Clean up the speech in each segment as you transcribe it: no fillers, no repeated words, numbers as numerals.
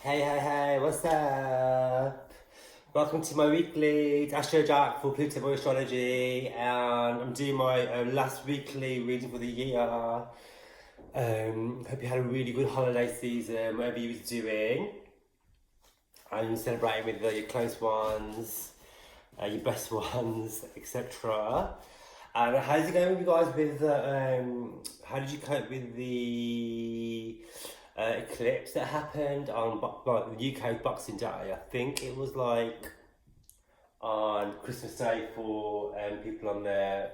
Hey, what's up? Welcome to my weekly Astro Jack for PLUTOBOYASTRO Astrology, and I'm doing my last weekly reading for the year. Hope you had a really good holiday season, whatever you was doing, and you're celebrating with your close ones, your best ones, etc. And how's it going with you guys with, how did you cope with the eclipse that happened on the UK Boxing Day? I think it was like on Christmas Day for people on the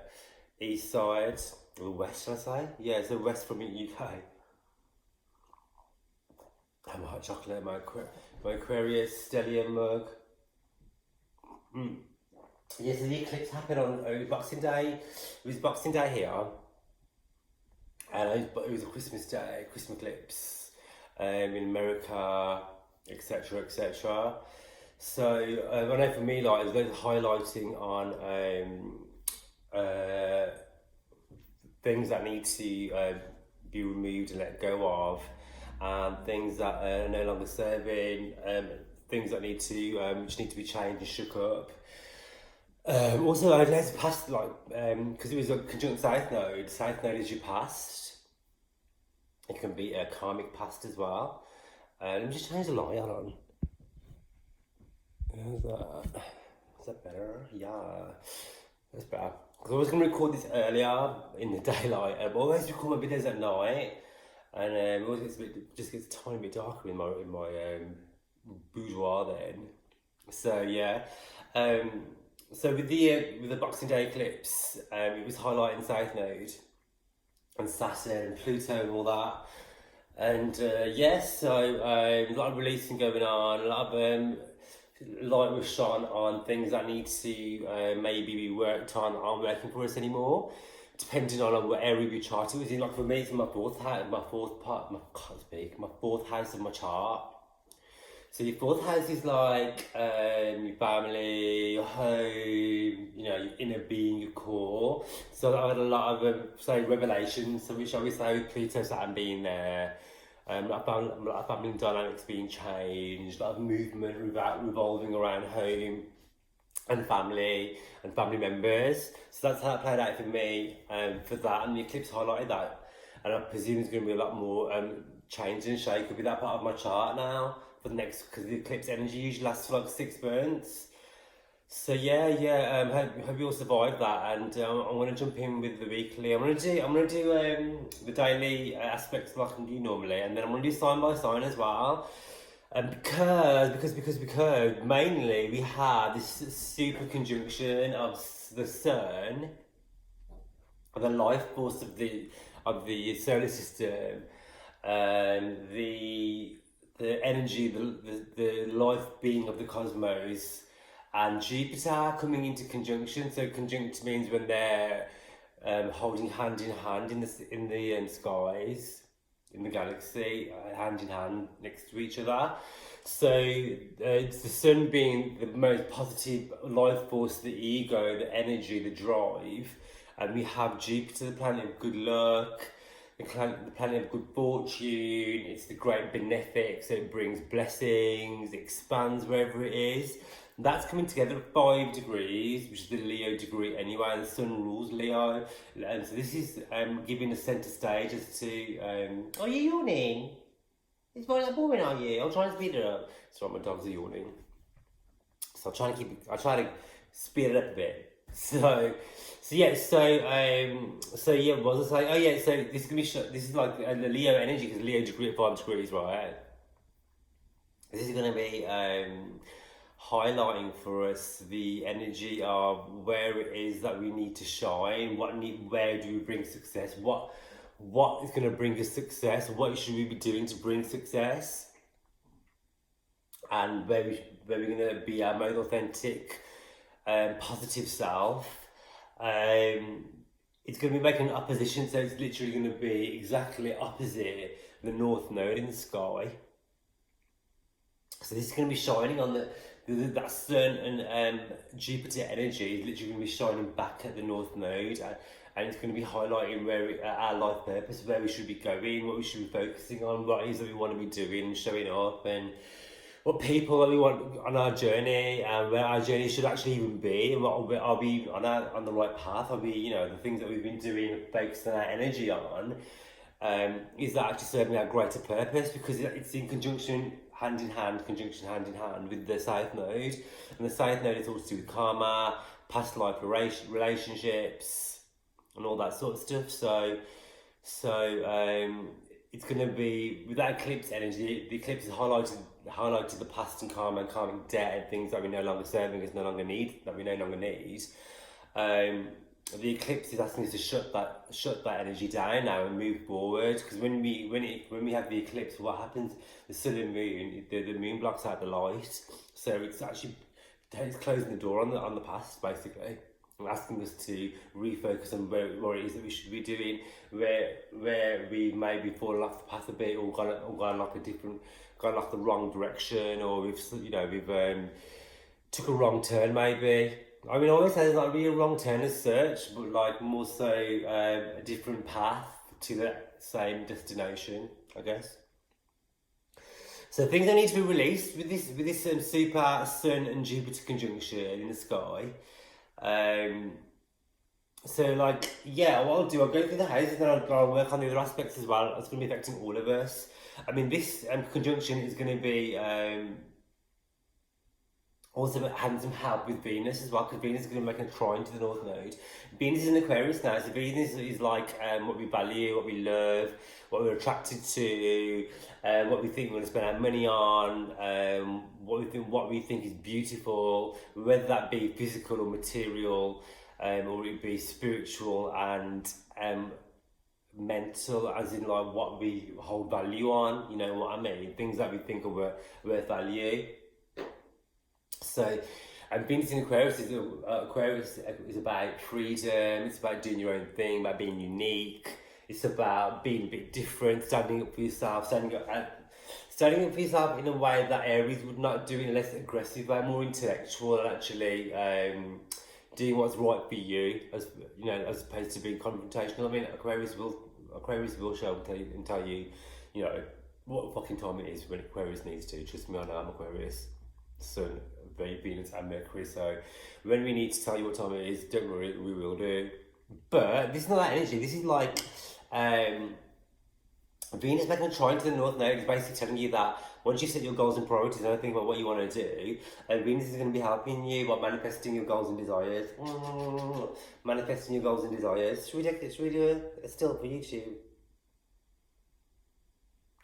east side, or west, should I say? Yeah, it's the west from the UK. And my hot chocolate, my Aquarius Stellium mug. Yeah, so the eclipse happened on Boxing Day. It was Boxing Day here, and it was a Christmas Day, Christmas eclipse in America, etc., etc. So I know for me, like, there's highlighting on things that need to be removed and let go of, and things that are no longer serving, things that need to which need to be changed and shook up. Also, I know it's past, like, because it was a conjunct south node. South node is your past. It can be a karmic past as well. Let me just change the light on. Is that better? Yeah, that's better. Because I was going to record this earlier in the daylight. I always record my videos at night, and it always just gets a tiny bit darker in my boudoir then. So yeah. So with the Boxing Day eclipse, it was highlighting South Node and Saturn and Pluto and all that. And yes, so a lot of releasing going on, a lot of light was shone on things that need to maybe be worked on, aren't working for us anymore, depending on what area of your chart it was in. Like for me, it's my fourth house, my fourth house of my chart. So your fourth house is like your family, your home, your inner being, your core. So I had a lot of say revelations, so which I would say with Pluto, Saturn being there. A lot of family dynamics being changed, a lot of movement revolving around home and family members. So that's how it played out for me for that, and the eclipse highlighted that. And I presume there's going to be a lot more change and shake up with that part of my chart now for the next, because the eclipse energy usually lasts for like 6 months. So yeah, hope you all survived that, and I'm going to jump in with the weekly. I'm going to do the daily aspects like I can do normally, and then I'm going to do sign by sign as well. And because mainly we have this super conjunction of the sun, the life force of the solar system, the energy, the life being of the cosmos, and Jupiter coming into conjunction. So conjunct means when they're holding hand in hand in the skies, in the galaxy, hand in hand next to each other. So it's the sun being the most positive life force, the ego, the energy, the drive, and we have Jupiter, the planet of good luck, the planet of good fortune. It's the great benefic, so it brings blessings, expands wherever it is. That's coming together at 5 degrees, which is the Leo degree anyway. The sun rules Leo, and so this is giving a centre stage as to. Are you yawning? It's boring, are you? I'll try and speed it up. Sorry, my dogs are yawning, so I try to speed it up a bit. So yeah, what was I saying? Oh yeah, so this is gonna be this is like the Leo energy, because Leo degree at 5 degrees, right? This is gonna be highlighting for us the energy of where it is that we need to shine. Where do we bring success? What is going to bring us success? What should we be doing to bring success? And where we're going to be our most authentic, positive self. It's going to be making an opposition, so it's literally going to be exactly opposite the North Node in the sky. So this is going to be shining on that sun, and Jupiter energy is literally going to be shining back at the North Node, and it's going to be highlighting our life purpose, where we should be going, what we should be focusing on, what it is that we want to be doing, showing up, and what people that we want on our journey, and where our journey should actually even be, and what are we on the right path? Are we, you know, the things that we've been doing, focusing our energy on, is that actually serving our greater purpose? Because it's in conjunction, hand in hand with the South Node, and the South Node is all to do with karma, past life relationships, and all that sort of stuff. So it's going to be, with that eclipse energy, the eclipse is highlighted the past and karma and karmic debt and things that we no longer serving us, no longer need. The eclipse is asking us to shut that energy down now and move forward. Because when we have the eclipse, what happens? The sun and moon, the moon blocks out the light, so it's closing the door on the past, basically, and asking us to refocus on where it is that we should be doing, where we may be falling off the path a bit, or gone like the wrong direction, or we've took a wrong turn maybe. I mean, I always say it's not really a wrong turn as such, but like more so a different path to the same destination, I guess. So things that need to be released with this super Sun and Jupiter conjunction in the sky. So like, yeah, what I'll do, I'll go through the houses and I'll work on the other aspects as well. It's going to be affecting all of us. I mean, this conjunction is going to be also having some help with Venus as well, because Venus is going to make a trine to the North Node. Venus is in Aquarius now, so Venus is like what we value, what we love, what we're attracted to, what we think we're going to spend our money on, what we think is beautiful, whether that be physical or material, or it be spiritual and mental, as in like what we hold value on, you know what I mean? Things that we think are worth value. So, Venus in Aquarius is about freedom. It's about doing your own thing, about being unique. It's about being a bit different, standing up for yourself, standing up for yourself in a way that Aries would not do, in a less aggressive way, more intellectual, and actually doing what's right for you, as you know, as opposed to being confrontational. I mean, Aquarius will show up and tell you, you know, what fucking time it is when Aquarius needs to. Trust me, I know I'm Aquarius. Sun, Venus and Mercury, so when we need to tell you what time it is, don't worry, we will do. But this is not that energy. This is like Venus making a trine to the North Node is basically telling you that once you set your goals and priorities and think about what you want to do, Venus is going to be helping you by manifesting your goals and desires. Manifesting your goals and desires. Should we do a still for YouTube?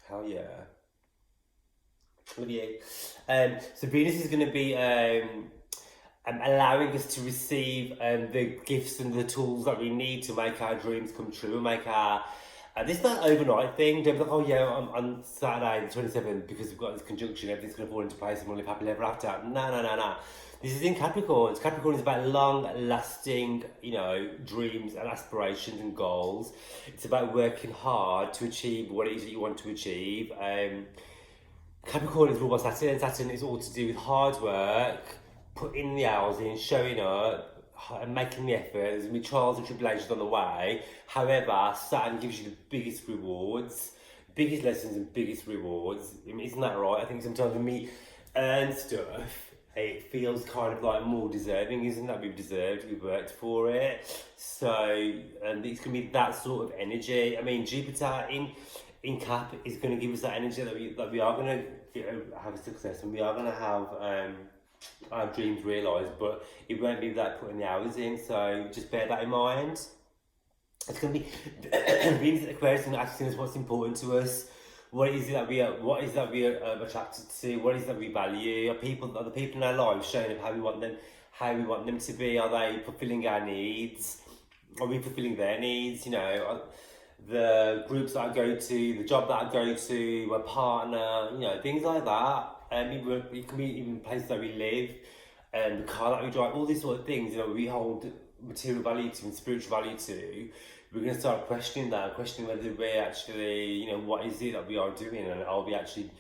Hell yeah. Love you. So Venus is going to be allowing us to receive the gifts and the tools that we need to make our dreams come true, and make our this is not an overnight thing. Don't be like, oh yeah, on Saturday the 27th, because we've got this conjunction, everything's going to fall into place and we'll live happily ever after. No. This is in Capricorn. Capricorn is about long-lasting, you know, dreams and aspirations and goals. It's about working hard to achieve what it is that you want to achieve. Capricorn is ruled by Saturn, and Saturn is all to do with hard work, putting the hours in, showing up, and making the effort. There's going to be trials and tribulations on the way. However, Saturn gives you the biggest rewards, biggest lessons and biggest rewards. I mean, isn't that right? I think sometimes when we earn stuff, it feels kind of like more deserving, isn't that? We've worked for it. So, and it's going to be that sort of energy. I mean, Jupiter in Cap is going to give us that energy that we are going to have a success, and we are going to have our dreams realised, but it won't be that putting the hours in, so just bear that in mind. It's going to be Venus Aquarius and asking us what's important to us, what is it that we are attracted to, what is it that we value. Are the people in our lives showing up how we want them to be? Are they fulfilling our needs? Are we fulfilling their needs? You know, the groups that I go to, the job that I go to, my partner, you know, things like that. It can be even places that we live, and the car that we drive, all these sort of things, you know, we hold material value to and spiritual value to. We're going to start questioning whether we're actually, you know, what is it that we are doing, and are we actually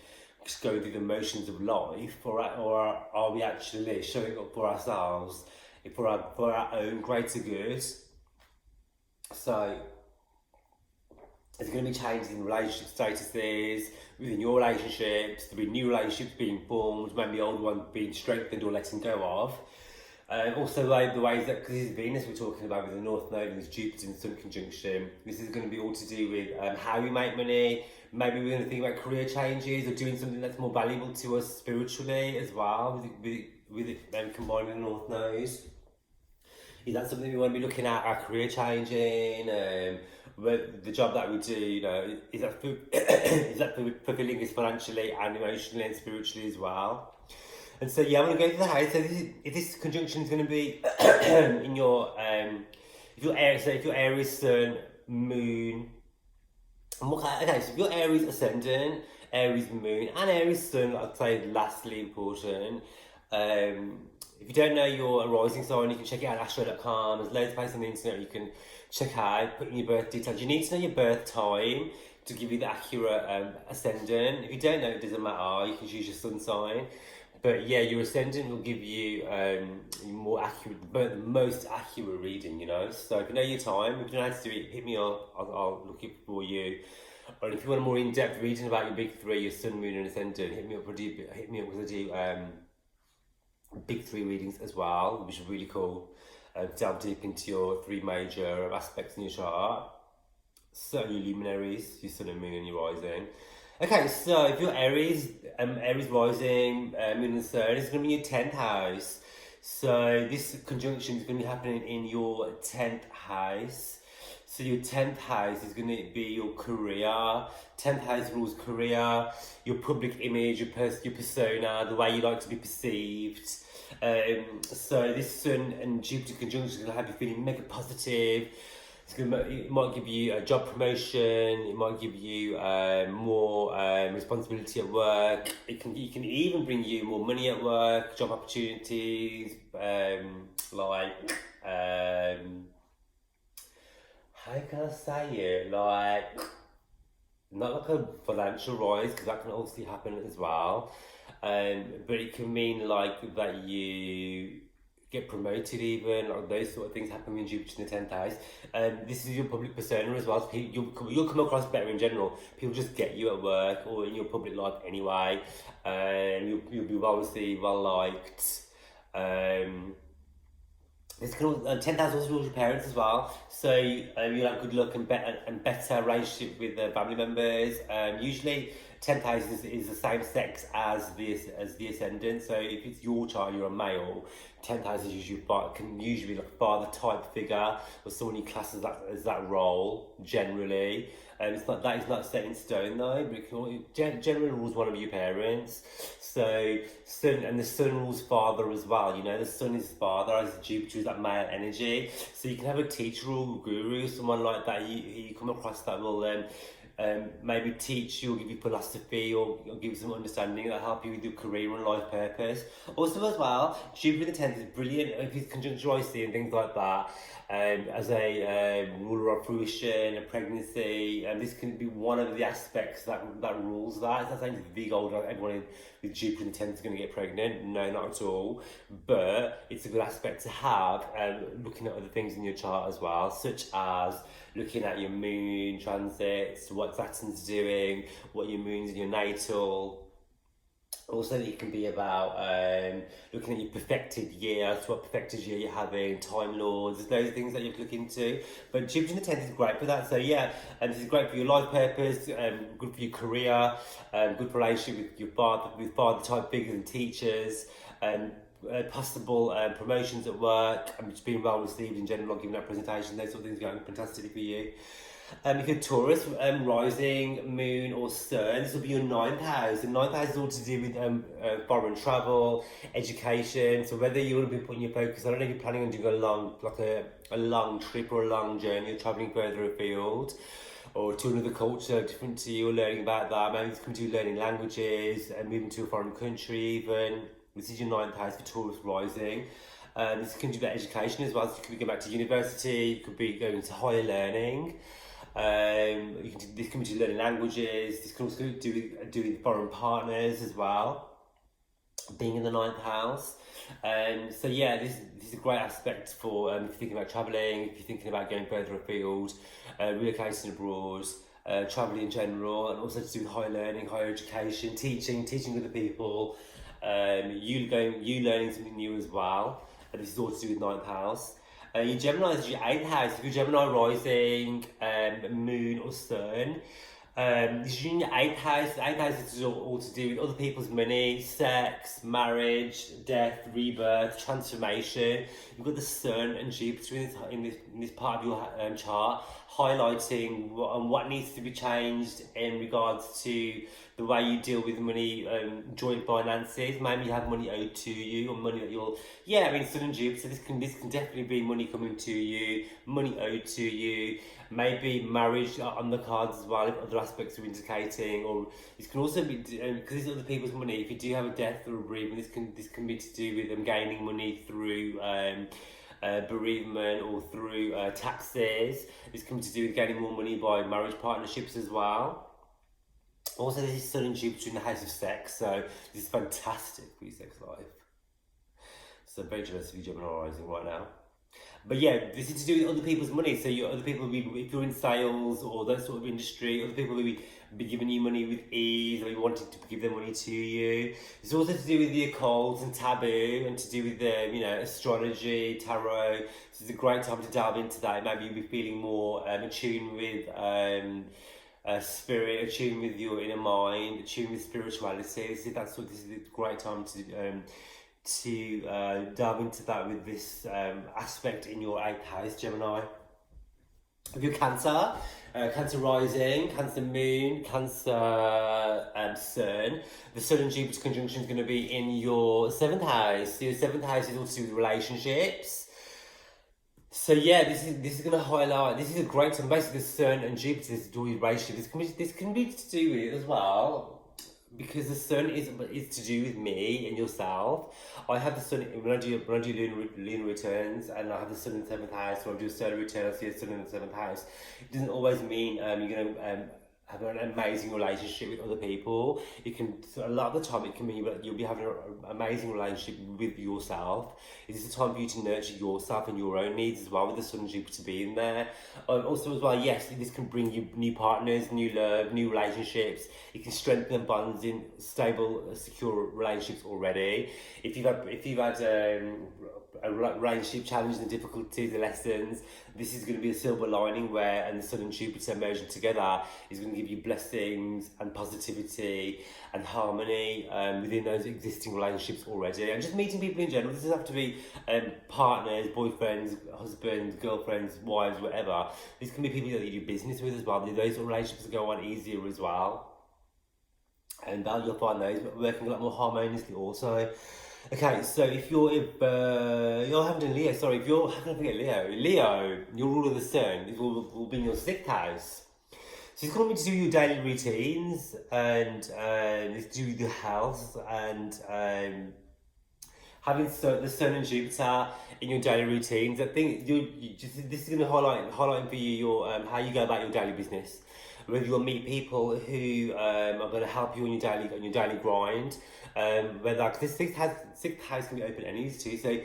just going through the motions of life, or are we actually showing up for ourselves, for our own greater good? So there's going to be changes in relationship statuses, within your relationships, there'll be new relationships being formed, maybe old ones being strengthened or letting go of. Also, like the ways that, because this is Venus we're talking about with the North Node and this Jupiter and Sun conjunction, this is going to be all to do with how we make money. Maybe we're going to think about career changes or doing something that's more valuable to us spiritually as well, with it combined with the North Node. Is that something we want to be looking at, our career changing? The job that we do, you know, is that fulfilling us financially and emotionally and spiritually as well? And so yeah, I'm going to go to the house. So this conjunction is going to be in your if your Aries Sun, Moon. Okay, so if your Aries Ascendant, Aries Moon, and Aries Sun, I'd say lastly important. If you don't know your rising sign, you can check it out at astro.com. There's loads of places on the internet you can check out, put in your birth details. You need to know your birth time to give you the accurate ascendant. If you don't know, it doesn't matter. You can choose your sun sign. But yeah, your ascendant will give you more accurate, the most accurate reading, you know. So if you know your time, if you don't know how to do it, hit me up. I'll look it for you. Or if you want a more in-depth reading about your big three, your sun, moon, and ascendant, hit me up because I do big three readings as well, which is really cool. Delve deep into your three major aspects in your chart. So your luminaries, your sun and moon and your rising. Okay, so if you're Aries, Aries rising, moon and sun, it's going to be your 10th house. So this conjunction is going to be happening in your 10th house. So your 10th house is going to be your career. 10th house rules career, your public image, your persona, the way you like to be perceived. So this Sun and Jupiter conjunction is going to have you feeling mega positive. It might give you a job promotion. It might give you more responsibility at work. It can even bring you more money at work, job opportunities, how can I say it? Like, not like a financial rise, because that can obviously happen as well. But it can mean like that you get promoted even, like those sort of things happen when Jupiter in the 10th house. This is your public persona as well, so you'll come across better in general. People just get you at work or in your public life anyway. You'll be well received, well liked. This can 10th house also rules your parents as well, so you'll have good luck and better relationship with family members. Usually 10th house is the same sex as the ascendant, so if it's your child, you're a male, 10th house is can usually be like a father type figure or someone you class as that role generally. That is not set in stone though, but it generally rules one of your parents. So the sun rules father as well. You know, the sun is father, as Jupiter is that male energy. So you can have a teacher or guru, someone like that you come across that will maybe teach you or give you philosophy or give you some understanding that help you with your career and life purpose. Also as well, Jupiter in the 10th is brilliant if it's conjuncturized and things like that. As a ruler of fruition, a pregnancy, and this can be one of the aspects that rules that. It's not saying it's big old everyone with Jupiter in the 10th is going to get pregnant. No, not at all. But it's a good aspect to have, looking at other things in your chart as well, such as looking at your moon transits, what Saturn's doing, what your moon's in your natal. Also, it can be about looking at your perfected year, so what perfected year you're having, time lords, there's loads of things that you have to look into. But Jupiter in the 10th is great for that. So yeah, this is great for your life purpose, good for your career, good for relationship with your father type figures and teachers, possible promotions at work, and just being well received in general, giving out presentations, those sort of things going fantastically for you. If you're Taurus, rising, moon or sun, this will be your 9th house. The 9th house is all to do with foreign travel, education. So whether you want to be putting your focus, I don't know if you're planning on doing a long trip or a long journey, or travelling further afield, or to another culture different to you, or learning about that. Maybe it's coming to learning languages and moving to a foreign country even. This is your 9th house for Taurus rising. This can do about education as well. So you could be going back to university, you could be going to higher learning. This can be to learning languages. This can also do with foreign partners as well. being in the ninth house. So yeah, this is a great aspect for if you're thinking about travelling, if you're thinking about going further afield, relocating abroad, travelling in general, and also to do with higher learning, higher education, teaching other people, you learning something new as well. And this is all to do with ninth house. Your Gemini is your eighth house. If you're Gemini rising, moon or sun, this is in your eighth house. The eighth house is all to do with other people's money, sex, marriage, death, rebirth, transformation. You've got the sun and Jupiter in this part of your chart, highlighting what needs to be changed in regards to the way you deal with money, joint finances. Maybe you have money owed to you, or money that you'll, yeah, I mean, Sun and Jupiter, this can definitely be money coming to you, money owed to you, maybe marriage on the cards as well, if other aspects are indicating, or this can also be, because it's other people's money, if you do have a death or a bereavement, this can be to do with them gaining money through bereavement or through taxes. This can be to do with gaining more money by marriage partnerships as well. Also, this is Sun and Jupiter in the house of sex, so this is fantastic for your sex life. So I'm very jealous of you Gemini rising right now. But yeah, this is to do with other people's money. So other people will be, if you're in sales or that sort of industry, other people will be giving you money with ease, or you wanting to give their money to you. It's also to do with the occult and taboo, and to do with the astrology, tarot. This is a great time to delve into that. Maybe you'll be feeling more attuned with spirit, attuned with your inner mind, attuned with spirituality. This is a great time to delve into that with this aspect in your 8th house, Gemini. If you're Cancer, Cancer rising, Cancer moon, Cancer sun, the Sun and Jupiter conjunction is going to be in your 7th house. So your 7th house is also to do with relationships. So yeah, this is going to highlight. This is a great time. Basically, the Sun and Jupiter is to do with relationships. This can be to do with as well, because the Sun is to do with me and yourself. I have the Sun when I do lunar returns, and I have the Sun in the 7th house. When I do a solar return, I see the Sun in the 7th house. It doesn't always mean you're going to have an amazing relationship with other people. It can, a lot of the time, it can mean that you'll be having an amazing relationship with yourself. It is a time for you to nurture yourself and your own needs as well, with the Sun and Jupiter being there. Also as well, yes, this can bring you new partners, new love, new relationships. It can strengthen bonds in stable, secure relationships already. If you've had relationship challenges and difficulties, the lessons, this is going to be a silver lining where, and the Sun and Jupiter merging together is going to give you blessings and positivity and harmony within those existing relationships already. And just meeting people in general. This doesn't have to be partners, boyfriends, husbands, girlfriends, wives, whatever. This can be people that you do business with as well. Those relationships go on easier as well. And you'll find those working a lot more harmoniously also. Okay, so if you're having a Leo, sorry, if you're having Leo, your rule of the Sun will be in your 6th house. So it's going to be to do with your daily routines, and it's to do with your health, and having the Sun and Jupiter in your daily routines. I think this is going to highlight for you your how you go about your daily business. Whether you'll meet people who are going to help you on your daily grind, whether, because this 6th house can be open enemies too, so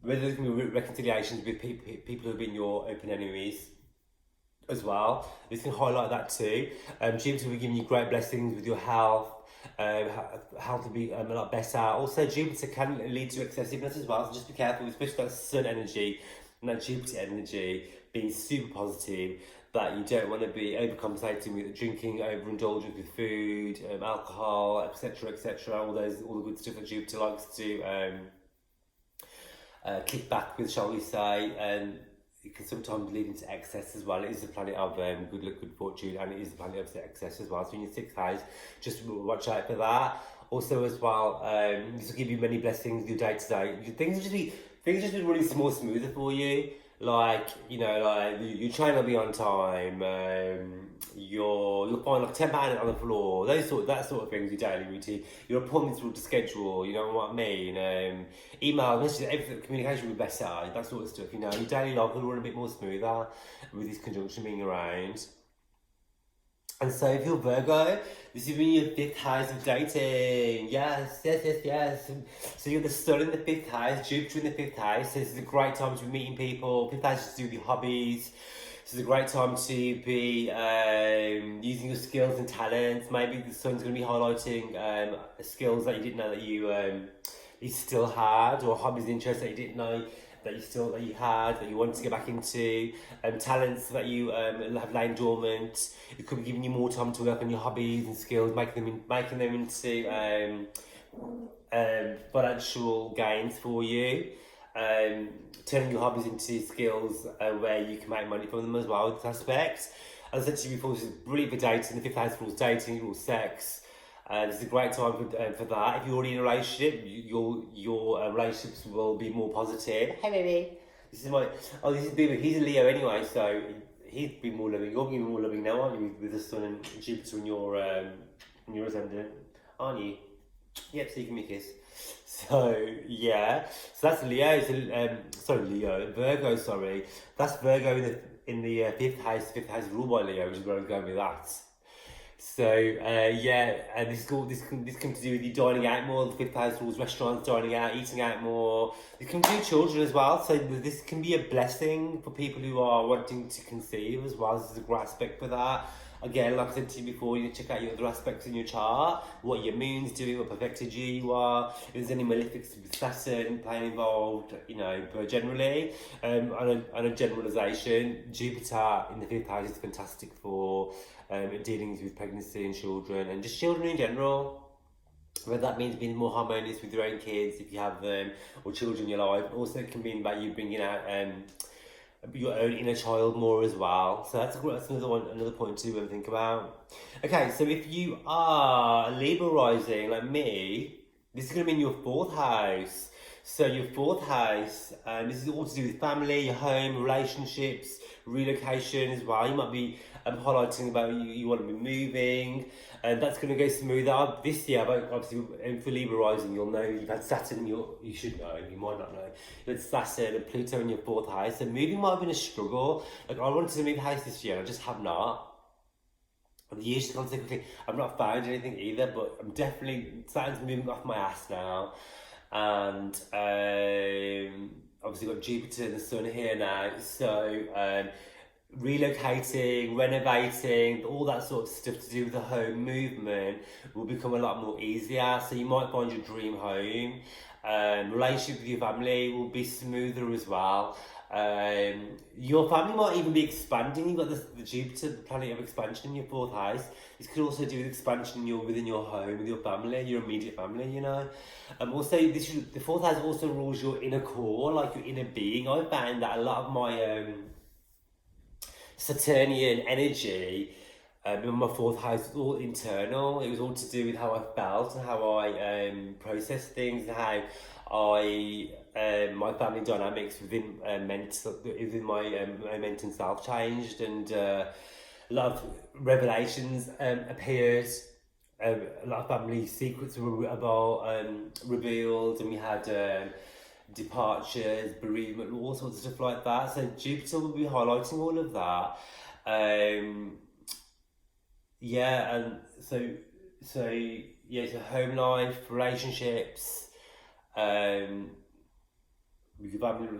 whether there's going to be reconciliations with people who have been your open enemies as well. This can highlight that too. Jupiter will be giving you great blessings with your health, how to be a lot better. Also, Jupiter can lead to excessiveness as well, so just be careful, especially that Sun energy and that Jupiter energy being super positive, that you don't want to be overcompensating with drinking, overindulgence with food, alcohol, etc., all the good stuff that Jupiter likes to kick back with, shall we say, and it can sometimes lead into excess as well. It is the planet of good luck, good fortune, and it is the planet of excess as well. So in your 6th house, just watch out for that. Also as well, this will give you many blessings your day to day. Things will just be really more smoother for you. Like, your train will be on time, you'll find like £10 on the floor, that sort of things, your daily routine, your appointments will schedule, you know what I mean, email, messages, everything, communication will be better, that sort of stuff, your daily life will run a bit more smoother with this conjunction being around. And so if you're Virgo, this is when your 5th house of dating. Yes, yes, yes, yes. So you're the sun in the 5th house, Jupiter in the 5th house. So this is a great time to be meeting people. 5th house is to do with your hobbies. This is a great time to be using your skills and talents. Maybe the sun's going to be highlighting skills that you didn't know that you still had, or hobbies and interests that you didn't know that you had, that you wanted to get back into, talents that you have lain dormant. It could be giving you more time to work on your hobbies and skills, making them into financial gains for you. Turning your hobbies into skills where you can make money from them as well. This aspect, as I said to you before, this is brilliant for dating. The 5th house rules dating, rules sex. This is a great time for that. If you're already in a relationship, your relationships will be more positive. Hey baby, this is Bieber. He's a Leo anyway, so he'd be more loving. You're going to be more loving now, aren't you, with the Sun and Jupiter in your ascendant, aren't you? Yep. So you give me a kiss. So yeah, so that's Leo. Virgo. Sorry, that's Virgo in the 5th house. 5th house is ruled by Leo, which is where I'm going with that. So yeah, and this can to do with you dining out more. The 5th house rules restaurants, dining out, eating out more. This can do children as well. So this can be a blessing for people who are wanting to conceive as well. This is a great aspect for that. Again, like I said to you before, you need to check out your other aspects in your chart, what your moon's doing, what perfected you are, if there's any malefics with Saturn playing involved, but generally, on a generalisation, Jupiter in the 5th house is fantastic for dealings with pregnancy and children, and just children in general. Whether that means being more harmonious with your own kids, if you have them, or children in your life. Also, it can mean about you bringing out your own inner child more as well. So that's another point to think about. Okay, so if you are Libra rising like me, this is going to be in your 4th house. So your 4th house, this is all to do with family, your home, relationships, relocation as well. You might be highlighting about you want to be moving, and that's going to go smoother this year. But obviously, for Libra rising, you'll know you've had Saturn. You should know. You might not know. You've had Saturn and Pluto in your 4th house. So moving might have been a struggle. Like I wanted to move house this year, I just have not. The years gone so quickly. I've not found anything either, but I'm definitely Saturn's moving off my ass now, and obviously got Jupiter and the Sun here now. So relocating, renovating, all that sort of stuff to do with the home movement will become a lot more easier. So you might find your dream home. Relationship with your family will be smoother as well. Your family might even be expanding. You've got the Jupiter, the planet of expansion in your 4th house. This could also do with expansion within your home, with your family, your immediate family, Also, the 4th house also rules your inner core, like your inner being. I found that a lot of my Saturnian energy in my 4th house was all internal. It was all to do with how I felt and how I processed things, and how I my family dynamics within my mental self changed, and a lot of revelations appeared. A lot of family secrets were revealed, and we had departures, bereavement, all sorts of stuff like that. So Jupiter will be highlighting all of that. And so home life, relationships, with your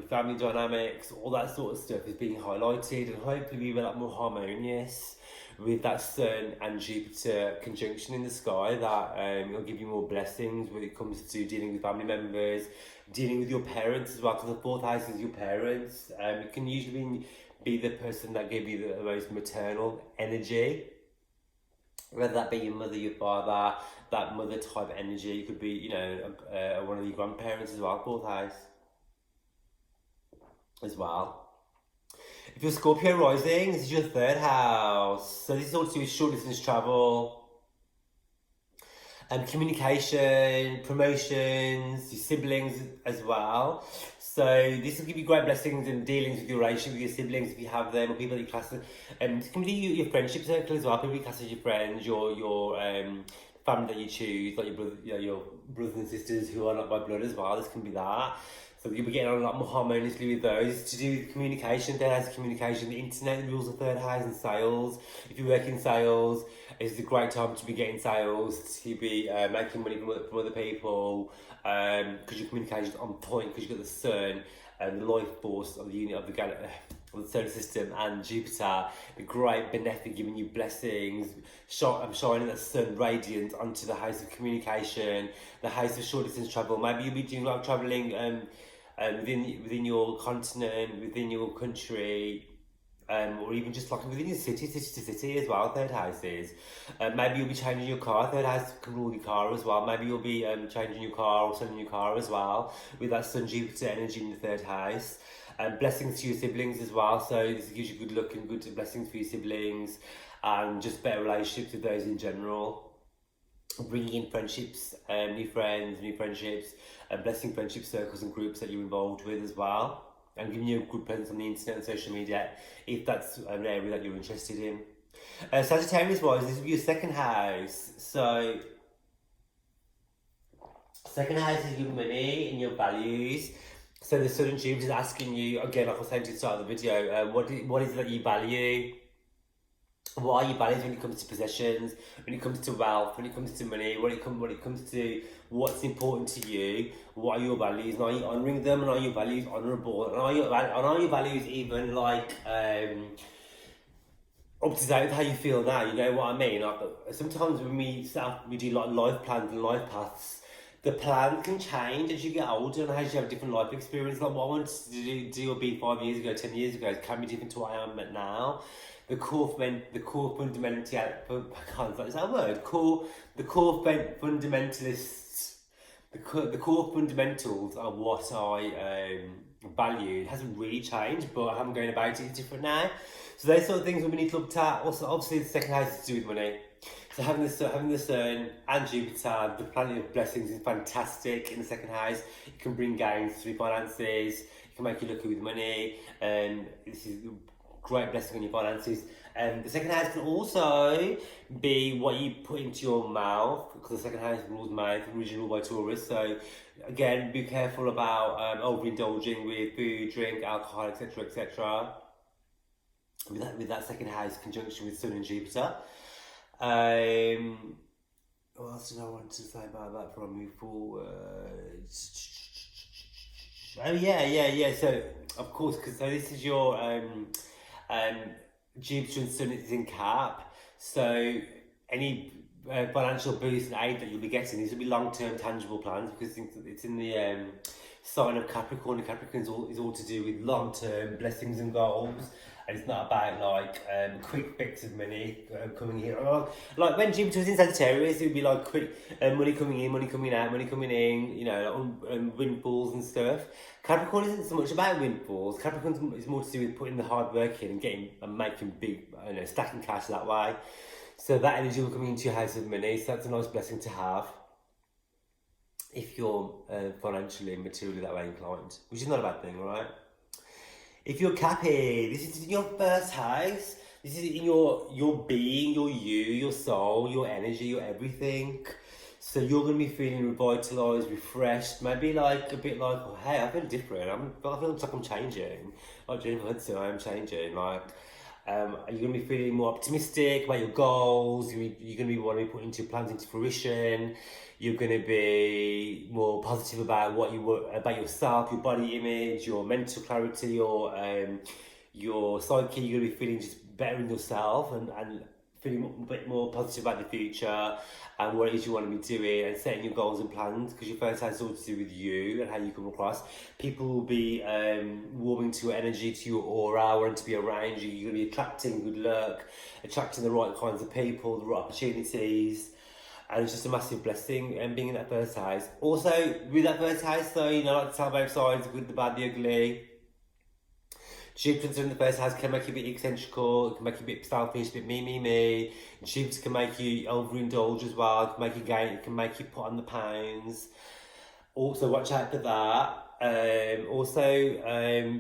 family dynamics, all that sort of stuff is being highlighted, and hopefully be a lot more harmonious with that Sun and Jupiter conjunction in the sky. That will give you more blessings when it comes to dealing with family members, dealing with your parents as well, because the 4th house is your parents. It can usually be the person that gave you the most maternal energy, whether that be your mother, your father, that mother type energy. It could be, one of your grandparents as well, 4th house as well. If you're Scorpio rising, this is your 3rd house. So this is all to do with short distance travel, communication, promotions, your siblings as well. So this will give you great blessings in dealings with your relationship with your siblings, if you have them, or people that you class. It can be your friendship circle as well. People you class as your friends, your family that you choose, like your brother, your brothers and sisters who are not by blood as well. This can be that. So you'll be getting on a lot more harmoniously with those. To do with communication, third house communication, the internet, the rules of third house and sales. If you work in sales, it's a great time to be getting sales, to be making money from other people, because your communication's on point, because you've got the sun and the life force of the unit of the solar system and Jupiter, the great benefic, giving you blessings, shining that sun radiant onto the house of communication, the house of short distance travel. Maybe you'll be doing a lot of travelling within your continent, within your country, or even just like within your city to city as well, third houses. Maybe you'll be changing your car, third house can rule your car as well. Maybe you'll be changing your car or selling your car as well, with that Sun Jupiter energy in the third house. Blessings to your siblings as well, so this gives you good luck and good blessings for your siblings, and just better relationships with those in general. Bringing in friendships, new friends, new friendships, and blessing friendship circles and groups that you're involved with as well, and giving you a good presence on the internet and social media if that's an area that you're interested in. Sagittarius wise, this will be your second house. So second house is your money and your values. So the Sun and Jupiter is asking you, again, like I was saying to the start of the video, what is it that you value? What are your values when it comes to possessions, when it comes to wealth, when it comes to money, when it comes to what's important to you? What are your values, and are you honouring them, and are your values honourable, and are your values even like up to date with how you feel now? You know what I mean? Like, sometimes when we do like life plans and life paths, the plan can change as you get older and as you have a different life experience. Like what I wanted to do or be 5 years ago, 10 years ago, can be different to what I am at now. The core fundamentality, I can't say that word. The core fundamentals of what I value hasn't really changed, but how I'm going about it is different now. So those sort of things we need to look at. Also, obviously, the second house is to do with money. So having the Sun and Jupiter, the planet of blessings, is fantastic in the second house. It can bring gains through finances. It can make you lucky with money, and this is a great blessing on your finances. And the second house can also be what you put into your mouth, because the second house rules mouth, originally ruled by Taurus. So again, be careful about overindulging with food, drink, alcohol, etc., etc. With that second house conjunction with Sun and Jupiter. What else did I want to say about that before I move forward? Oh yeah. So of course, because this is your Jupiter and Sun is in Cap. So any financial boost and aid that you'll be getting, these will be long-term tangible plans, because it's in the sign of Capricorn. And Capricorn is all to do with long-term blessings and goals. And it's not about like quick fix of money coming in. Like when Jupiter was in Sagittarius, it would be like quick money coming in, money coming out, money coming in, you know, windfalls and stuff. Capricorn isn't so much about windfalls. Capricorn is more to do with putting the hard work in and making big, stacking cash that way. So that energy will come into your house of money. So that's a nice blessing to have if you're financially and materially that way inclined, which is not a bad thing, right? If you're Cappy, this is in your first house. This is in your being, your you, your soul, your energy, your everything. So you're going to be feeling revitalised, refreshed, maybe like a bit like, oh, hey, I feel different. I feel like I'm changing. Like Jennifer Hudson, I am changing. Like, you're going to be feeling more optimistic about your goals. You're going to be wanting to put into plans into fruition. You're going to be more positive about about yourself, your body image, your mental clarity, your psyche. You're going to be feeling just better in yourself and feeling a bit more positive about the future and what it is you want to be doing, and setting your goals and plans, because your first has all to do with you and how you come across. People will be warming to your energy, to your aura, wanting to be around you. You're going to be attracting good luck, attracting the right kinds of people, the right opportunities. And it's just a massive blessing being in that first house. Also, with that first house though, like to tell both sides, the good, the bad, the ugly. Jupiter in the first house can make you a bit eccentrical, it can make you a bit selfish, a bit me. Jupiter can make you overindulge as well, it can make you gain, it can make you put on the pounds. Also, watch out for that. Also,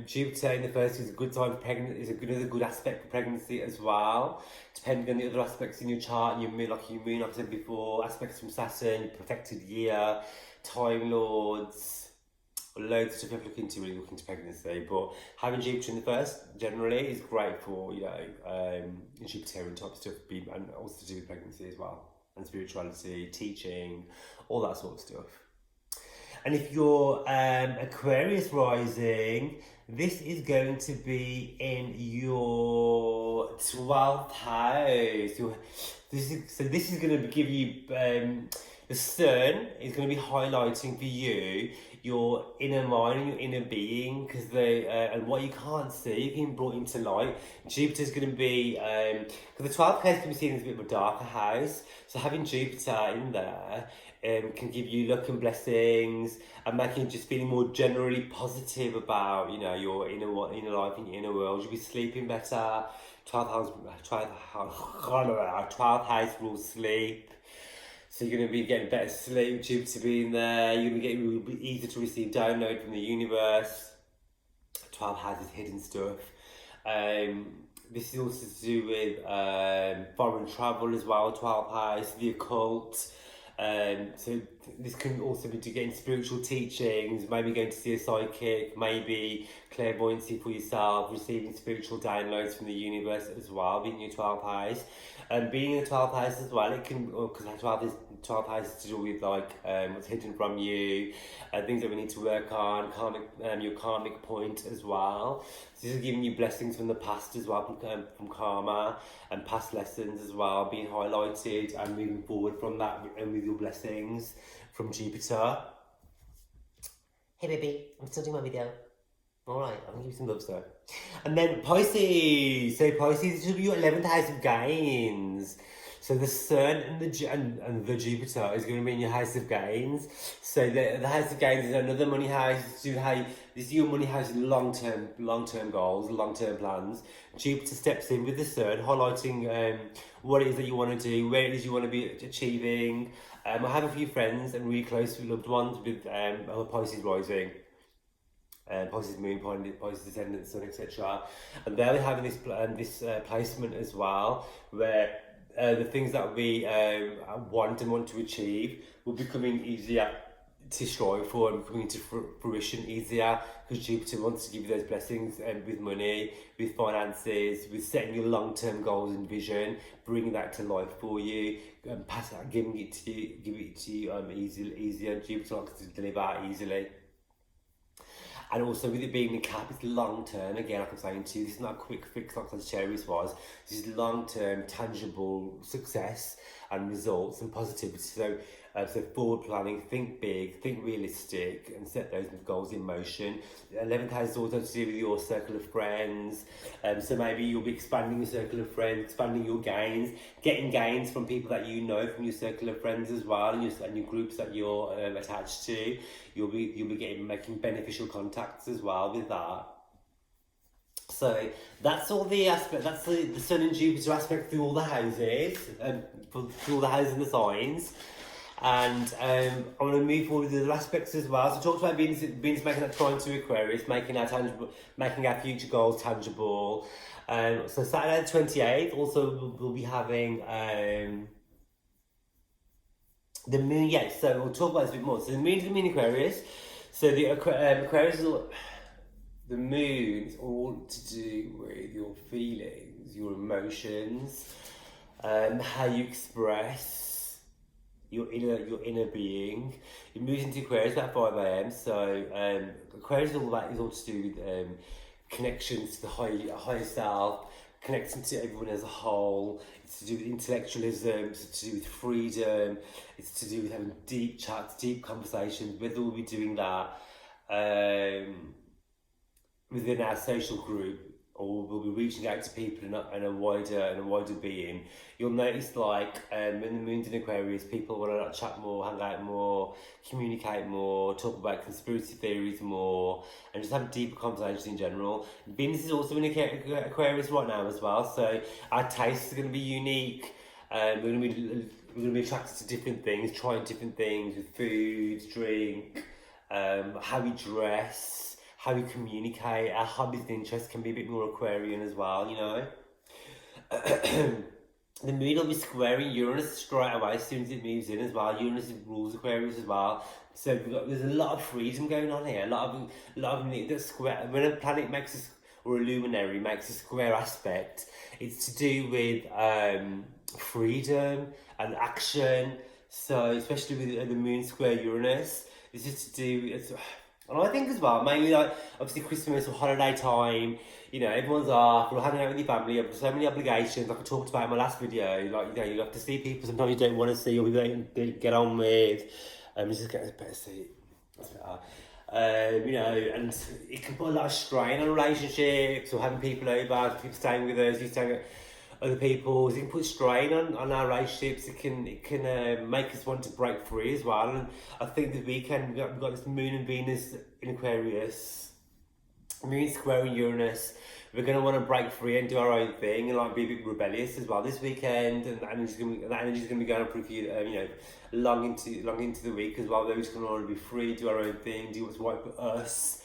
Jupiter in the first is a good time for pregnancy. Is another good aspect for pregnancy as well. Depending on the other aspects in your chart, your moon, like I said before, aspects from Saturn, protected year, Time Lords, loads of stuff you have to look into when you look into pregnancy. But having Jupiter in the first generally is great for Jupiterian type stuff, and also to do with pregnancy as well, and spirituality, teaching, all that sort of stuff. And if you're Aquarius rising, this is going to be in your 12th house. This is going to give you, the sun is going to be highlighting for you your inner mind and your inner being, because and what you can't see being brought into light. Jupiter's going to be, because the 12th house can be seen as a bit of a darker house, so having Jupiter in there can give you luck and blessings, and making you just feeling more generally positive about your inner life and your inner world. You'll be sleeping better. 12th house rules sleep. So you're going to be getting better sleep, Jupiter being there. It'll be easier to receive download from the universe. 12 houses, hidden stuff. This is also to do with foreign travel as well, 12th house, the occult. So this can also be to getting spiritual teachings, maybe going to see a psychic, maybe clairvoyancy for yourself, receiving spiritual downloads from the universe as well, being in your 12th house. And being in the 12th house as well, it can, because 12th house is to do with what's hidden from you, things that we need to work on, your karmic point as well. So this is giving you blessings from the past as well, from karma, and past lessons as well, being highlighted and moving forward from that and with your blessings from Jupiter. Hey baby, I'm still doing my video. Alright, I'm gonna give you some love, sir. And then Pisces. So Pisces should be your 11th house of gains. So the Sun and the Jupiter is going to be in your house of gains. So the house of gains is another money house. This is your money house, long-term goals, long-term plans. Jupiter steps in with the Sun, highlighting what it is that you want to do, where it is you want to be achieving. I have a few friends and really close loved ones with Pisces rising. Pisces moon, Pisces ascendant, Sun, etc. And they're having this placement as well, where the things that we want to achieve will be becoming easier to strive for and coming to fruition easier, because Jupiter wants to give you those blessings with money, with finances, with setting your long-term goals and vision, bringing that to life for you, giving it to you easier. Jupiter likes to deliver easily. And also with it being the cap, it's long term. Again, like I'm saying to you, this is not a quick fix like Cherries was. This is long term, tangible success and results and positivity. So forward planning, think big, think realistic, and set those goals in motion. 11th house is also to do with your circle of friends. So maybe you'll be expanding your circle of friends, expanding your gains, getting gains from people that you know from your circle of friends as well, and your groups that you're attached to. You'll be making beneficial contacts as well with that. So that's all the aspect. That's the Sun and Jupiter aspect through all the houses, through all the houses and the signs. And I want to move forward with the other aspects as well. So talked about Venus making that trine to Aquarius, making our future goals tangible. So Saturday the 28th, also we'll be having the moon. Yes, so we'll talk about this a bit more. So the moon's going to be in Aquarius. So the Aquarius the moon is all to do with your feelings, your emotions, how you express your inner being. It moves into Aquarius about 5 AM. So Aquarius is all to do with connections to the higher self, connecting to everyone as a whole. It's to do with intellectualism, it's to do with freedom, it's to do with having deep chats, deep conversations. Whether we'll be doing that within our social group, or we'll be reaching out to people in a wider being. You'll notice when the moon's in Aquarius, people want to chat more, hang out more, communicate more, talk about conspiracy theories more, and just have deeper conversations in general. Venus is also in Aquarius right now as well, so our tastes are going to be unique. We're going to be attracted to different things, trying different things with food, drink, how we dress, how we communicate, our hobbies and interests can be a bit more Aquarian as well, you know. The moon will be squaring Uranus straight away as soon as it moves in as well. Uranus rules Aquarius as well. So there's a lot of freedom going on here. A lot of the square. When a planet makes or a luminary makes a square aspect, it's to do with freedom and action. So especially with the moon square Uranus, this is to do. And I think as well, mainly like obviously Christmas or holiday time, you know, everyone's off, we're hanging out with your family, you have so many obligations, like I talked about in my last video, like, you know, you have to see people sometimes you don't want to see or you don't get on with, just get a better seat, you know, and it can put a lot of strain on relationships, or having people over, people staying with us, you staying at other people's, it can put strain on our relationships, it can make us want to break free as well. And I think this weekend we've got this moon and Venus in Aquarius, moon square in Uranus. We're going to want to break free and do our own thing and like be a bit rebellious as well this weekend, and that energy's going to be going on for a few, you know, long into the week as well. We're just going to want to be free, do our own thing, do what's right for us,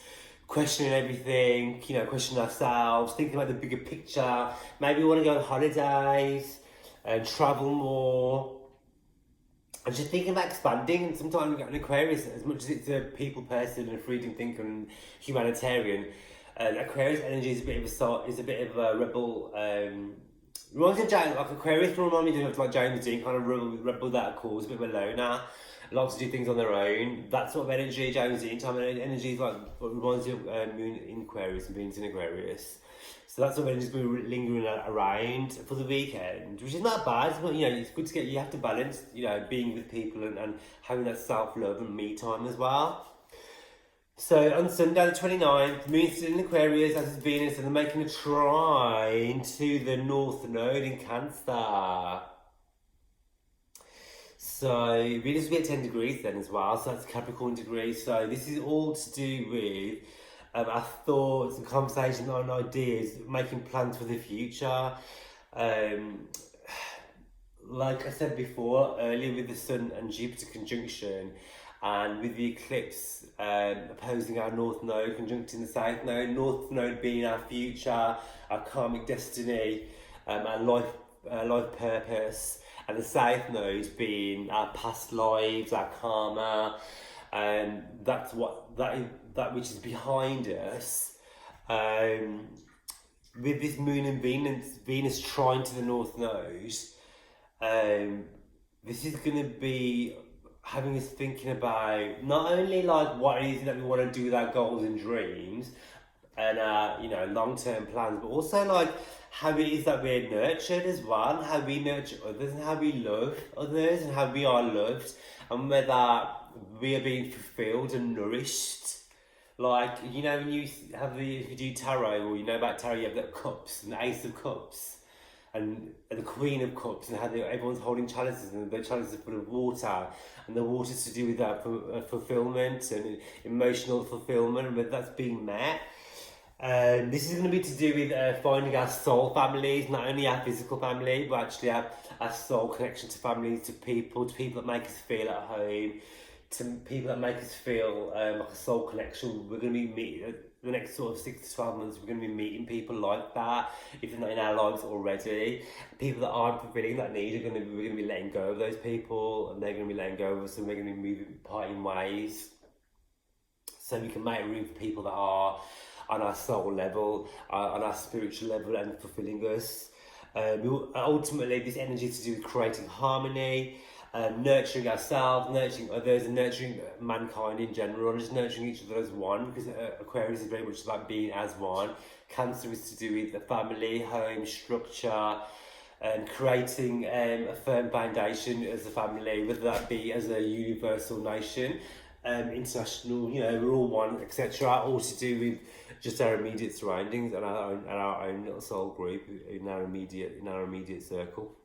questioning everything, you know, questioning ourselves, thinking about the bigger picture. Maybe we want to go on holidays and travel more. And just thinking about expanding. And sometimes an Aquarius, as much as it's a people person and a freedom thinker and humanitarian, Aquarius energy is a bit of a rebel. Reminds me of James, like Aquarius can remind me of like James Dean, kind of rebel that at cause, a bit of a loner. Lots to do things on their own. That sort of energy, James Dean time energy is like what reminds you of Moon in Aquarius and Venus in Aquarius. So that's sort of energy's going to be lingering around for the weekend, which is not bad. But you know, it's good to get. You have to balance, you know, being with people and having that self-love and me time as well. So on Sunday the 29th, Moon's still in Aquarius as is Venus, and they're making a trine to the North Node in Cancer. So Venus will be at 10 degrees then as well, so that's Capricorn degrees. So this is all to do with our thoughts and conversations and ideas, making plans for the future. Like I said before, earlier with the Sun and Jupiter conjunction, and with the eclipse opposing our North Node, conjuncting the South Node, North Node being our future, our karmic destiny, our life purpose, and the South Node being our past lives, our karma, and that's that which is behind us. With this Moon and Venus trine to the North Node, this is going to be having us thinking about not only like what it is that we want to do with our goals and dreams and you know, long-term plans, but also like how it is that we're nurtured as well, and how we nurture others, and how we love others, and how we are loved, and whether we are being fulfilled and nourished. Like, you know, when you do tarot, or you know about tarot, you have the cups and the Ace of Cups and the Queen of Cups, and how everyone's holding chalices, and the chalices are full of water, and the water's to do with that fulfillment and emotional fulfillment, and whether that's being met. This is going to be to do with finding our soul families, not only our physical family, but actually our soul connection to families, to people that make us feel at home, to people that make us feel like a soul connection. We're going to be meeting the next sort of 6 to 12 months. We're going to be meeting people like that, if they're not in our lives already. People that aren't fulfilling that need, we're going to be letting go of those people, and they're going to be letting go of us, and we're going to be parting ways, so we can make room for people that are on our soul level, on our spiritual level, and fulfilling us. Ultimately, this energy is to do with creating harmony, nurturing ourselves, nurturing others, and nurturing mankind in general, and just nurturing each other as one, because Aquarius is very much about being as one. Cancer is to do with the family, home, structure, and creating a firm foundation as a family, whether that be as a universal nation, international, you know, we're all one, etc. All to do with just our immediate surroundings and our own little soul group in our immediate circle.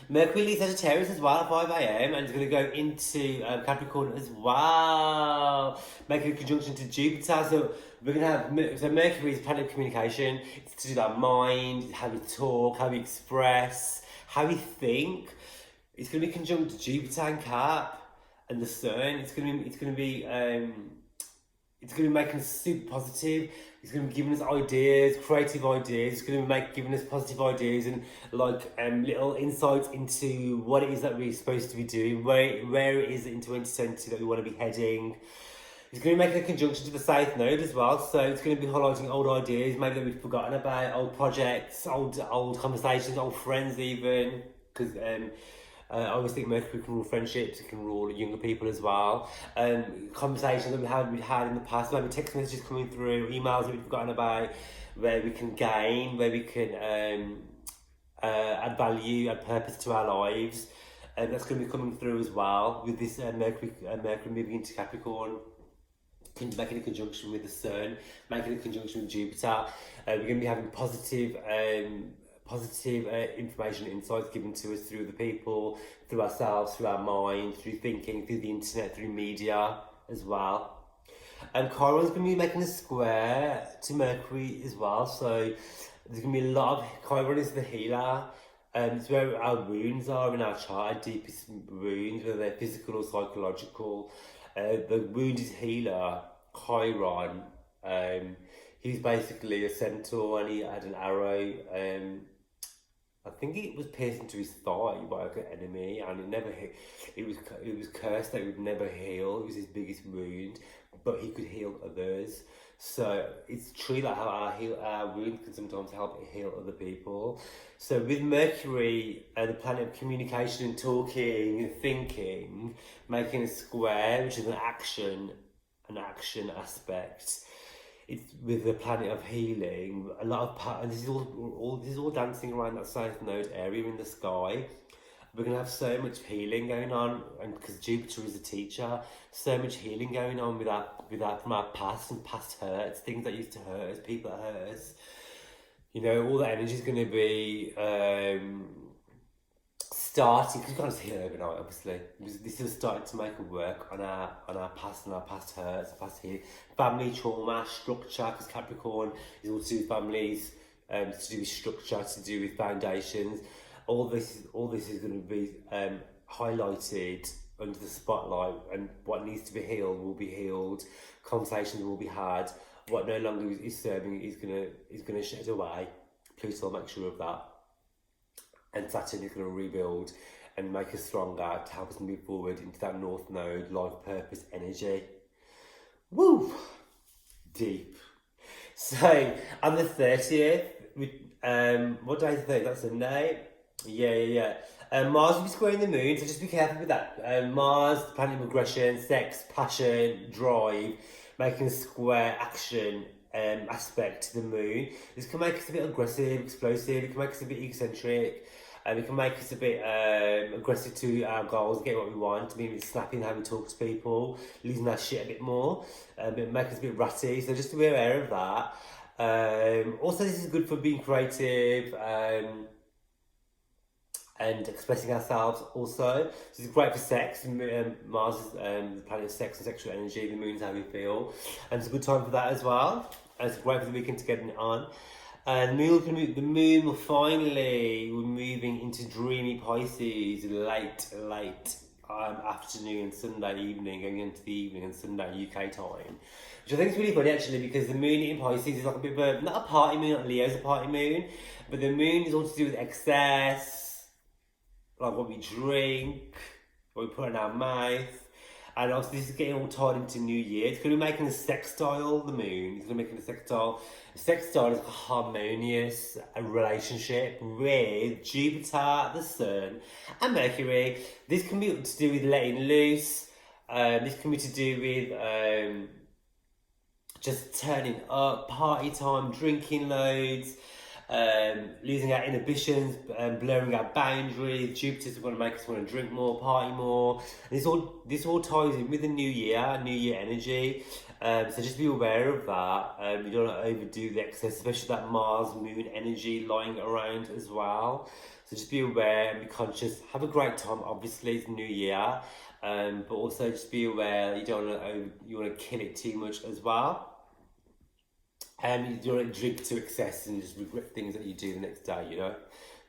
Mercury leaves Sagittarius as well at 5 AM, and it's going to go into Capricorn as well, making a conjunction to Jupiter. So we're going to have, so Mercury is a planet of communication. It's to do with our mind, how we talk, how we express, how we think. It's going to be conjunct to Jupiter and Cap. and the sun. It's gonna be making us super positive. It's gonna be giving us ideas, creative ideas. It's gonna be giving us positive ideas and like little insights into what it is that we're supposed to be doing, where it is in 2020 that we want to be heading. It's going to be making a conjunction to the South Node as well, so it's going to be highlighting old ideas, maybe that we've forgotten about, old projects, old conversations, old friends even, because I always think Mercury can rule friendships, it can rule younger people as well. Conversations that we had in the past, maybe text messages coming through, emails that we've forgotten about, where we can gain, where we can add value, add purpose to our lives. And that's going to be coming through as well with this Mercury moving into Capricorn, making a conjunction with the Sun, making a conjunction with Jupiter. We're going to be having positive information and insights given to us through the people, through ourselves, through our mind, through thinking, through the internet, through media as well. And Chiron's going to be making a square to Mercury as well, so there's going to be a lot of... Chiron is the healer. It's where our wounds are in our chart, our deepest wounds, whether they're physical or psychological. The wounded healer, Chiron, he's basically a centaur and he had an arrow. I think it was pierced into his thigh by an enemy, and it never hit. It was cursed that it would never heal. It was his biggest wound, but he could heal others. So it's true that how our wound can sometimes help heal other people. So with Mercury, the planet of communication and talking and thinking, making a square, which is an action aspect. It's with the planet of healing. A lot of and this is all dancing around that South Node area in the sky. We're going to have so much healing going on, and because Jupiter is a teacher, so much healing going on with that from our past and past hurts, things that used to hurt us, people that hurt us. You know, all that energy is going to be starting, because you can't just heal overnight, obviously. This is starting to make a work on our past and our past hurts, past healing. Family trauma, structure, because Capricorn is all to do with families, to do with structure, to do with foundations. All this is going to be highlighted under the spotlight, and what needs to be healed will be healed. Conversations will be had. What no longer is serving is gonna shed away. Pluto will make sure of that, and Saturn is going to rebuild and make us stronger to help us move forward into that North Node life purpose energy. Woo, deep. So on the 30th, what day is the 30th? That's Sunday. Yeah. Mars will be squaring the moon, so just be careful with that. Mars, the planet of aggression, sex, passion, drive, making a square action aspect to the moon. This can make us a bit aggressive, explosive. It can make us a bit eccentric. It can make us a bit aggressive to our goals, get what we want, maybe snapping how we talk to people, losing our shit a bit more, make us a bit ratty. So just to be aware of that. Also, this is good for being creative. And expressing ourselves also. So it's great for sex. Mars is the planet of sex and sexual energy. The moon's how we feel. And it's a good time for that as well. And it's great for the weekend to get it on. And the moon will finally, we're moving into dreamy Pisces late afternoon, Sunday evening, going into the evening and Sunday UK time. Which I think is really funny actually, because the moon in Pisces is like a bit of a, not a party moon, not Leo's a party moon, but the moon is all to do with excess, like what we drink, what we put in our mouth. And also this is getting all tied into New Year. It's going to be making a sextile, the moon. It's going to be making a sextile. A sextile is a harmonious relationship with Jupiter, the Sun, and Mercury. This can be to do with letting loose. This can be to do with just turning up, party time, drinking loads. Losing our inhibitions, blurring our boundaries. Jupiter's going to make us want to drink more, party more. And this all ties in with the new year energy. So just be aware of that. You don't want to overdo the excess, especially that Mars Moon energy lying around as well. So just be aware and be conscious. Have a great time. Obviously, it's New Year, but also just be aware that you want to kill it too much as well. You don't want to drink to excess and just regret things that you do the next day, you know.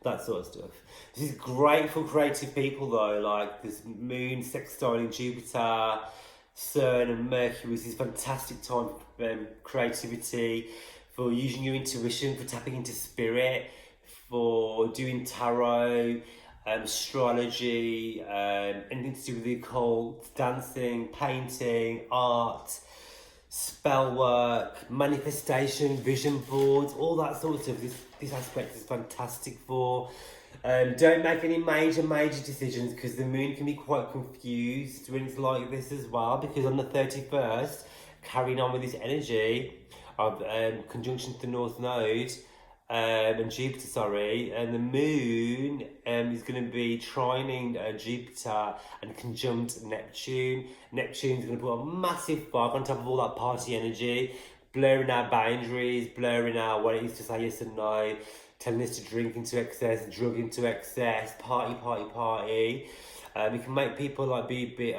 that sort of stuff. This is great for creative people though, like this moon sextiling Jupiter, Sun and Mercury. This is fantastic time for creativity, for using your intuition, for tapping into spirit, for doing tarot, astrology, anything to do with the occult, dancing, painting, art, spell work, manifestation, vision boards, all that sort of stuff. This aspect is fantastic for. Don't make any major decisions, because the moon can be quite confused when it's like this as well, because on the 31st, carrying on with this energy of conjunction to the North Node, and Jupiter, and the moon is going to be trining Jupiter and conjunct Neptune. Neptune's going to put a massive fog on top of all that party energy, blurring our boundaries, blurring out what it is to say yes and no, telling us to drink into excess, drug into excess, party. It can make people like be a bit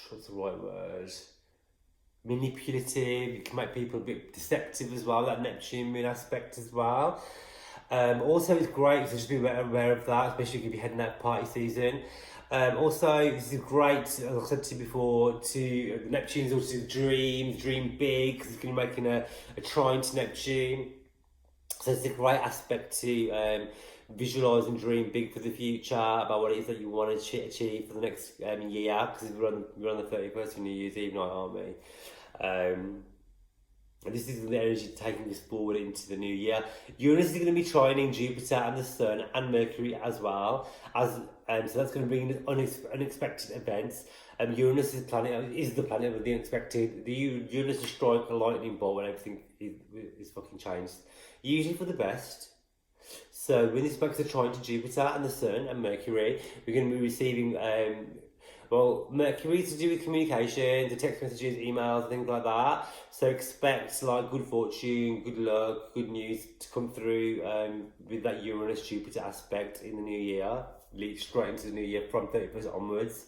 what's the right word? Manipulative. It can make people a bit deceptive as well, that Neptune moon aspect as well. Also it's great, so just be aware of that, especially if you're heading that party season. Also, this is great, as I said to you before, to Neptune's also dream big, because it's going to be making a trine to Neptune. So it's a great aspect to visualise and dream big for the future about what it is that you want to achieve for the next year, because we're on the 31st of New Year's Eve night, aren't we? And this is the energy taking us forward into the new year. Uranus is going to be trining Jupiter and the Sun and Mercury as well. So that's going to bring in unexpected events. Uranus is the planet of the unexpected. The Uranus will strike a lightning bolt when everything is fucking changed. Usually for the best. So when this makes a trine to Jupiter and the Sun and Mercury, we're going to be receiving Mercury to do with communication, the text messages, emails, things like that. So expect like good fortune, good luck, good news to come through with that Uranus-Jupiter aspect in the new year, lead straight into the new year from 31st onwards.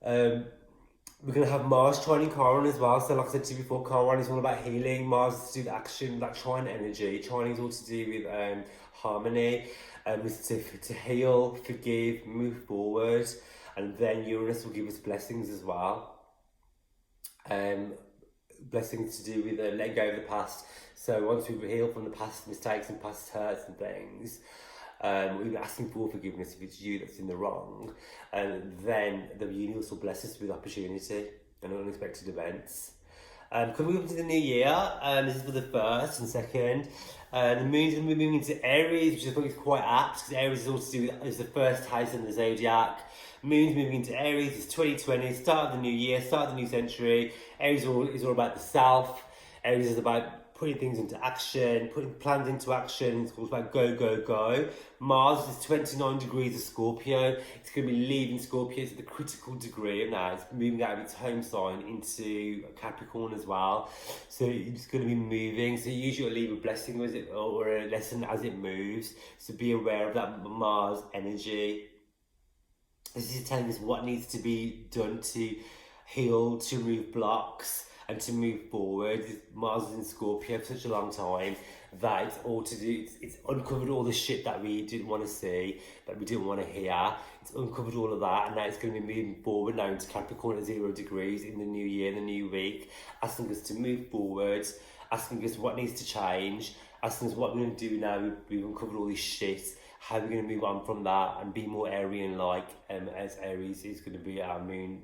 We're going to have Mars trining Chiron as well. So like I said to you before, Chiron is all about healing. Mars is to do with action, that trine energy. Trine is all to do with harmony, to heal, forgive, move forward. And then Uranus will give us blessings as well. Blessings to do with letting go of the past. So once we've healed from the past mistakes and past hurts and things, we're asking for forgiveness if it's you that's in the wrong. And then the universe will bless us with opportunity and unexpected events. Coming up into the new year, this is for the 1st and 2nd. The moon's going to be moving into Aries, which I think is quite apt, because Aries is all to do with is the first house in the zodiac. Moon's moving into Aries. It's 2020, start of the new year, start of the new century. Aries is all about the self. Aries is about putting things into action, putting plans into action. It's all about go. Mars is 29 degrees of Scorpio. It's going to be leaving Scorpio to the critical degree of now. It's moving out of its home sign into Capricorn as well. So it's going to be moving. So usually it'll leave a blessing or a lesson as it moves. So be aware of that Mars energy. This is telling us what needs to be done to heal, to remove blocks, and to move forward. Mars is in Scorpio for such a long time that it's all to do. It's uncovered all the shit that we didn't want to see, that we didn't want to hear. It's uncovered all of that, and now it's going to be moving forward now into Capricorn at 0 degrees in the new year, the new week, asking us to move forward, asking us what needs to change, asking us what we're going to do now. We've uncovered all this shit. How we're going to move on from that and be more Aryan-like, as Aries is going to be our moon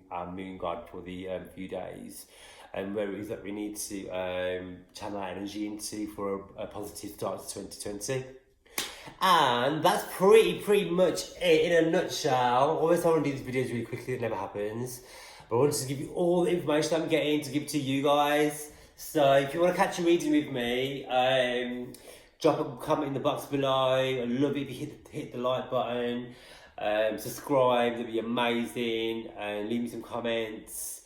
god for the few days, and where it is that we need to channel our energy into for a positive start to 2020. And that's pretty much it in a nutshell. Always I want to do these videos really quickly, it never happens. But I wanted to give you all the information I'm getting to give to you guys. So if you want to catch a reading with me, drop a comment in the box below. I'd love it if you hit the like button. Subscribe, that'd be amazing. And leave me some comments.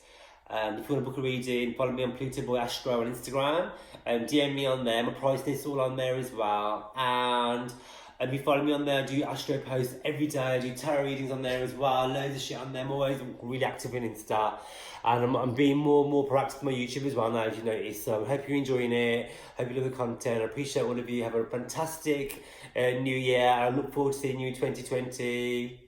If you want to book a reading, follow me on PLUTOBOYASTRO on Instagram. DM me on there. My price list's all on there as well. And And if you follow me on there, I do Astro posts every day. I do tarot readings on there as well. Loads of shit on there. I'm always really active on Insta. And I'm being more and more proactive on my YouTube as well now, as you notice. So I hope you're enjoying it. Hope you love the content. I appreciate all of you. Have a fantastic new year. I look forward to seeing you in 2020.